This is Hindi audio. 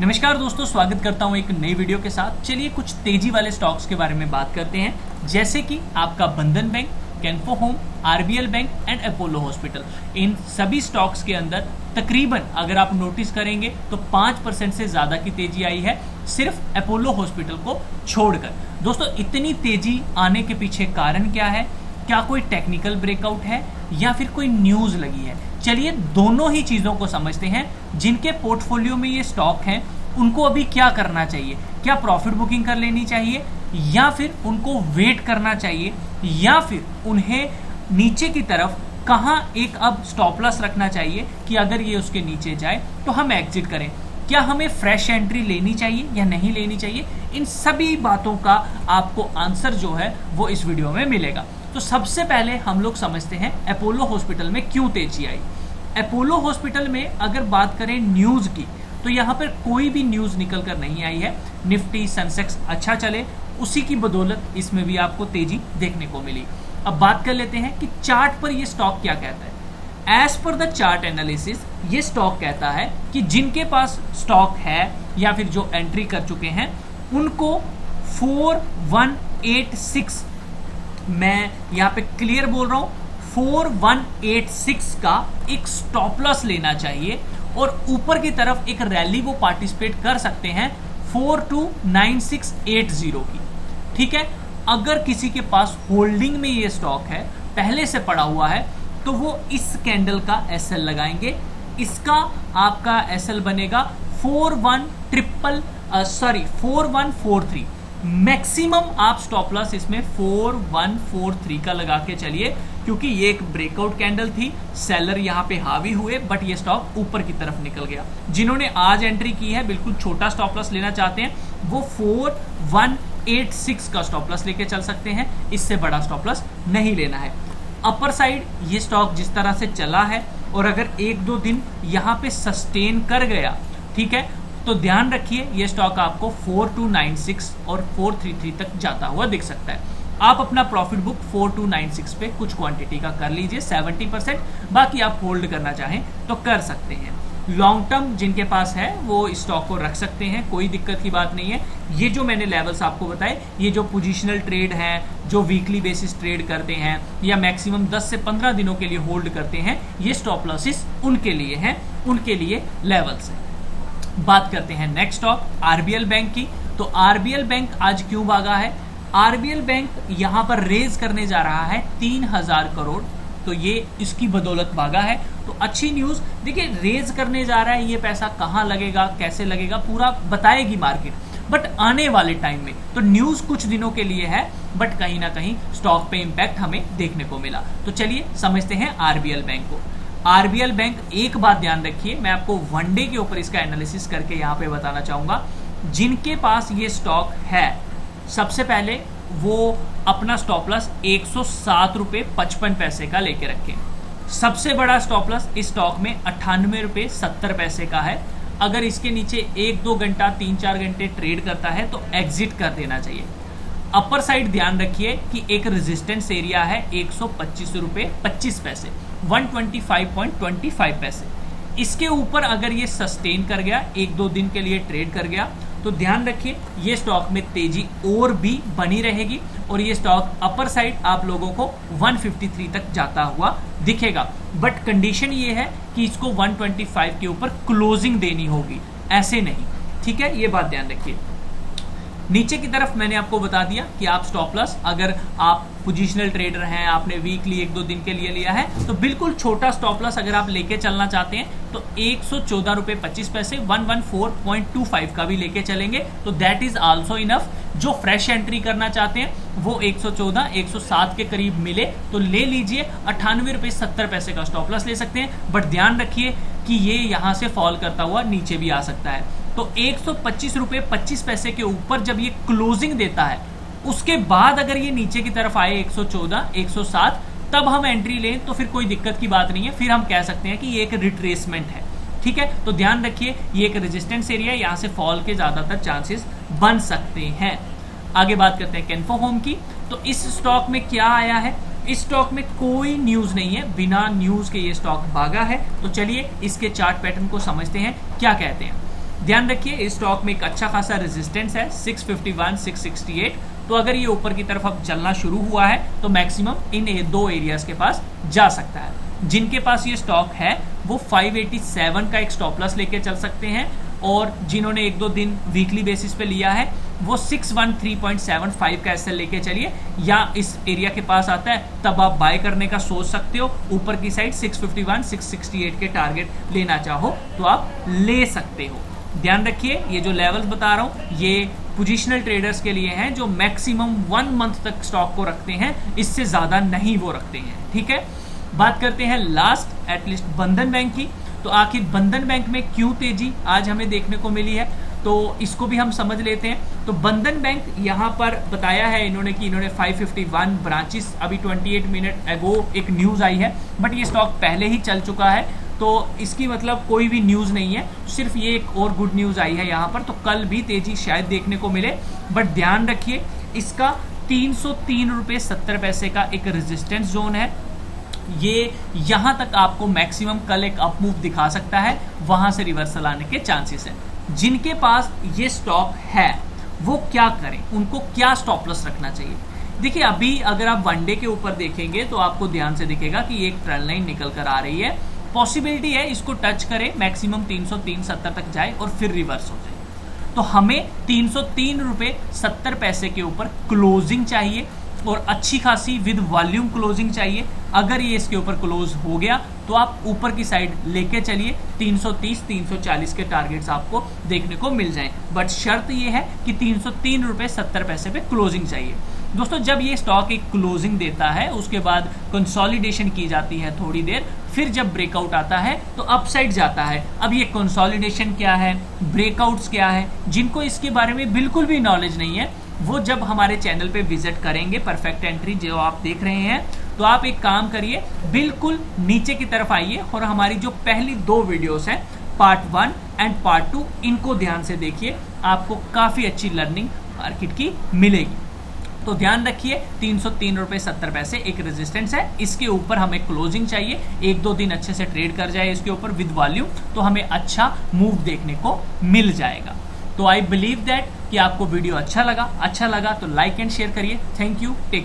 नमस्कार दोस्तों, स्वागत करता हूं एक नई वीडियो के साथ। चलिए कुछ तेजी वाले स्टॉक्स के बारे में बात करते हैं, जैसे कि आपका Bandhan bank, Can Fin home, RBL bank and Apollo hospital. इन सभी स्टॉक्स के अंदर तकरीबन अगर आप नोटिस करेंगे तो 5% से ज़्यादा की तेजी आई है, सिर्फ अपोलो हॉस्पिटल को छोड़कर। दोस्तों, इतनी तेजी आने के पीछे कारण क्या है? क्या कोई टेक्निकल ब्रेकआउट है या फिर कोई न्यूज़ लगी है? चलिए दोनों ही चीज़ों को समझते हैं। जिनके पोर्टफोलियो में ये स्टॉक हैं उनको अभी क्या करना चाहिए? क्या प्रॉफिट बुकिंग कर लेनी चाहिए या फिर उनको वेट करना चाहिए या फिर उन्हें नीचे की तरफ कहाँ एक अब स्टॉप लॉस रखना चाहिए कि अगर ये उसके नीचे जाए तो हम एग्जिट करें? क्या हमें फ्रेश एंट्री लेनी चाहिए या नहीं लेनी चाहिए? इन सभी बातों का आपको आंसर जो है वो इस वीडियो में मिलेगा। तो सबसे पहले हम लोग समझते हैं अपोलो हॉस्पिटल में क्यों तेजी आई। अपोलो हॉस्पिटल में अगर बात करें न्यूज़ की, तो यहाँ पर कोई भी न्यूज़ निकल कर नहीं आई है। निफ्टी सेंसेक्स अच्छा चले, उसी की बदौलत इसमें भी आपको तेजी देखने को मिली। अब बात कर लेते हैं कि चार्ट पर ये स्टॉक क्या कहता है। As per the chart analysis ये स्टॉक कहता है कि जिनके पास स्टॉक है या फिर जो एंट्री कर चुके हैं उनको 4186, मैं यहाँ पे क्लियर बोल रहा हूँ, 4186 का एक स्टॉप लॉस लेना चाहिए और ऊपर की तरफ एक रैली वो पार्टिसिपेट कर सकते हैं 429680 की। ठीक है, अगर किसी के पास होल्डिंग में ये स्टॉक है, पहले से पड़ा हुआ है, तो वो इस कैंडल का एसएल लगाएंगे। इसका आपका एसएल बनेगा 4143। मैक्सिमम आप स्टॉप लॉस इसमें 4143 का लगा के चलिए, क्योंकि ये एक ब्रेकआउट कैंडल थी, सेलर यहाँ पे हावी हुए बट ये स्टॉक ऊपर की तरफ निकल गया। जिन्होंने आज एंट्री की है, बिल्कुल छोटा स्टॉप लॉस लेना चाहते हैं, वो 4186 का स्टॉप लॉस लेके चल सकते हैं। इससे बड़ा स्टॉप लॉस नहीं लेना है। अपर साइड ये स्टॉक जिस तरह से चला है और अगर एक दो दिन यहाँ पे सस्टेन कर गया, ठीक है, तो ध्यान रखिए ये स्टॉक आपको 4296 और 433 तक जाता हुआ दिख सकता है। आप अपना प्रॉफिट बुक 4296 पे कुछ क्वांटिटी का कर लीजिए 70%, बाकी आप होल्ड करना चाहें तो कर सकते हैं। लॉन्ग टर्म जिनके पास है वो इस स्टॉक को रख सकते हैं, कोई दिक्कत की बात नहीं है। ये जो मैंने लेवल्स आपको बताए, ये जो पोजिशनल ट्रेड हैं, जो वीकली बेसिस ट्रेड करते हैं या मैक्सिमम 10 से 15 दिनों के लिए होल्ड करते हैं, ये स्टॉप लॉसेस उनके लिए हैं, उनके लिए लेवल्स हैं। बात करते हैं नेक्स्ट स्टॉक आरबीएल बैंक की। तो आरबीएल बैंक आज क्यों भागा है? आरबीएल बैंक यहां पर रेज करने जा रहा है 3000 करोड़, तो ये इसकी बदौलत भागा है। तो अच्छी न्यूज, देखिए रेज करने जा रहा है, ये पैसा कहां लगेगा, कैसे लगेगा, पूरा बताएगी मार्केट, बट आने वाले टाइम में। तो न्यूज कुछ दिनों के लिए है, बट कहीं ना कहीं स्टॉक पे इंपैक्ट हमें देखने को मिला। तो चलिए समझते हैं आरबीएल बैंक को। आरबीएल बैंक, एक बात ध्यान रखिए, मैं आपको वनडे के ऊपर इसका एनालिसिस करके यहाँ पे बताना चाहूंगा। जिनके पास ये स्टॉक है, सबसे पहले वो अपना स्टॉप लॉस 107 रुपये 55 पैसे का लेके रखें। सबसे बड़ा स्टॉप लॉस इस स्टॉक में 98 रुपये 70 पैसे का है। अगर इसके नीचे 1-2 घंटा 3-4 घंटे ट्रेड करता है तो एग्जिट कर देना चाहिए। अपर साइड ध्यान रखिए कि एक रेजिस्टेंस एरिया है 125 रुपये 25 पैसे, 125.25 पैसे। इसके ऊपर अगर ये सस्टेन कर गया, 1-2 दिन के लिए ट्रेड कर गया, तो ध्यान रखिए ये स्टॉक में तेजी और भी बनी रहेगी और ये स्टॉक अपर साइड आप लोगों को 153 तक जाता हुआ दिखेगा। बट कंडीशन ये है कि इसको 125 के ऊपर क्लोजिंग देनी होगी, ऐसे नहीं। ठीक है, ये बात ध्यान रखिए। नीचे की तरफ मैंने आपको बता दिया कि आप स्टॉप लॉस, अगर आप पोजिशनल ट्रेडर हैं, आपने वीकली 1-2 दिन के लिए लिया है, तो बिल्कुल छोटा स्टॉप लॉस अगर आप लेके चलना चाहते हैं तो 114 रुपये 25 पैसे 114.25 का भी लेके चलेंगे, तो दैट इज आल्सो इनफ। जो फ्रेश एंट्री करना चाहते हैं वो 114 107 के करीब मिले तो ले लीजिए, 98 रुपये 70 पैसे का स्टॉप लॉस ले सकते हैं। बट ध्यान रखिए कि ये यहाँ से फॉल करता हुआ नीचे भी आ सकता है। तो 125 रुपये 25 पैसे के ऊपर जब ये क्लोजिंग देता है, उसके बाद अगर ये नीचे की तरफ आए 114 107, तब हम एंट्री लें तो फिर कोई दिक्कत की बात नहीं है, फिर हम कह सकते हैं कि ये एक रिट्रेसमेंट है। ठीक है, तो ध्यान रखिए ये एक रेजिस्टेंस एरिया है, यहाँ से फॉल के ज्यादातर चांसेस बन सकते हैं। आगे बात करते हैं कैनफो होम की। तो इस स्टॉक में क्या आया है? इस स्टॉक में कोई न्यूज नहीं है, बिना न्यूज के ये स्टॉक भागा है। तो चलिए इसके चार्ट पैटर्न को समझते हैं क्या कहते हैं। ध्यान रखिए इस स्टॉक में एक अच्छा खासा रेजिस्टेंस है 651 668, तो अगर ये ऊपर की तरफ अब चलना शुरू हुआ है तो मैक्सिमम इन दो एरियाज के पास जा सकता है। जिनके पास ये स्टॉक है वो 587 का एक स्टॉप लॉस लेके चल सकते हैं, और जिन्होंने एक दो दिन वीकली बेसिस पे लिया है वो 613.75 का एसएल लेके चलिए, या इस एरिया के पास आता है तब आप बाय करने का सोच सकते हो। ऊपर की साइड 651 668 के टारगेट लेना चाहो तो आप ले सकते हो। ध्यान रखिए ये जो लेवल्स बता रहा हूं ये पोजिशनल ट्रेडर्स के लिए हैं जो मैक्सिमम 1 मंथ तक स्टॉक को रखते हैं, इससे ज्यादा नहीं वो रखते हैं। ठीक है, बात करते हैं लास्ट एटलीस्ट बंधन बैंक की। तो आखिर बंधन बैंक में क्यों तेजी आज हमें देखने को मिली है, तो इसको भी हम समझ लेते हैं। तो बंधन बैंक यहाँ पर बताया है इन्होंने कि इन्होंने 551 ब्रांचेस, अभी 28 मिनट एगो एक न्यूज आई है, बट ये स्टॉक पहले ही चल चुका है, तो इसकी मतलब कोई भी न्यूज नहीं है, सिर्फ ये एक और गुड न्यूज आई है यहाँ पर। तो कल भी तेजी शायद देखने को मिले, बट ध्यान रखिए इसका 303 रुपये 70 पैसे का एक रेजिस्टेंस जोन है। ये यहां तक आपको मैक्सिमम कल एक अप मूव दिखा सकता है, वहां से रिवर्सल आने के चांसेस हैं। जिनके पास ये स्टॉक है वो क्या करें, उनको क्या स्टॉप लॉस रखना चाहिए। देखिए अभी अगर आप वनडे के ऊपर देखेंगे तो आपको ध्यान से दिखेगा कि एक ट्रेंड लाइन निकल कर आ रही है, पॉसिबिलिटी है इसको टच करे, मैक्सिमम 303.70 तक जाए और फिर रिवर्स हो जाए। तो हमें 303 रुपये 70 पैसे के ऊपर क्लोजिंग चाहिए, और अच्छी खासी विद वॉल्यूम क्लोजिंग चाहिए। अगर ये इसके ऊपर क्लोज हो गया तो आप ऊपर की साइड लेके चलिए, 330 340 के टारगेट्स आपको देखने को मिल जाएं, बट शर्त ये है कि 303 रुपये 70 पैसे पे क्लोजिंग चाहिए। दोस्तों जब ये स्टॉक एक क्लोजिंग देता है उसके बाद कंसोलिडेशन की जाती है थोड़ी देर, फिर जब ब्रेकआउट आता है तो अपसाइड जाता है। अब ये कंसोलिडेशन क्या है, ब्रेकआउट्स क्या है, जिनको इसके बारे में बिल्कुल भी नॉलेज नहीं है वो जब हमारे चैनल पे विजिट करेंगे परफेक्ट एंट्री जो आप देख रहे हैं, तो आप एक काम करिए बिल्कुल नीचे की तरफ आइए और हमारी जो पहली 2 वीडियोस हैं पार्ट 1 एंड पार्ट 2 इनको ध्यान से देखिए, आपको काफी अच्छी लर्निंग मार्केट की मिलेगी। तो ध्यान रखिए 303 रुपये 70 पैसे एक रेजिस्टेंस है, इसके ऊपर हमें क्लोजिंग चाहिए, 1-2 दिन अच्छे से ट्रेड कर जाए इसके ऊपर विद वॉल्यूम, तो हमें अच्छा मूव देखने को मिल जाएगा। तो आई बिलीव दैट कि आपको वीडियो अच्छा लगा तो लाइक एंड शेयर करिए। Thank you, take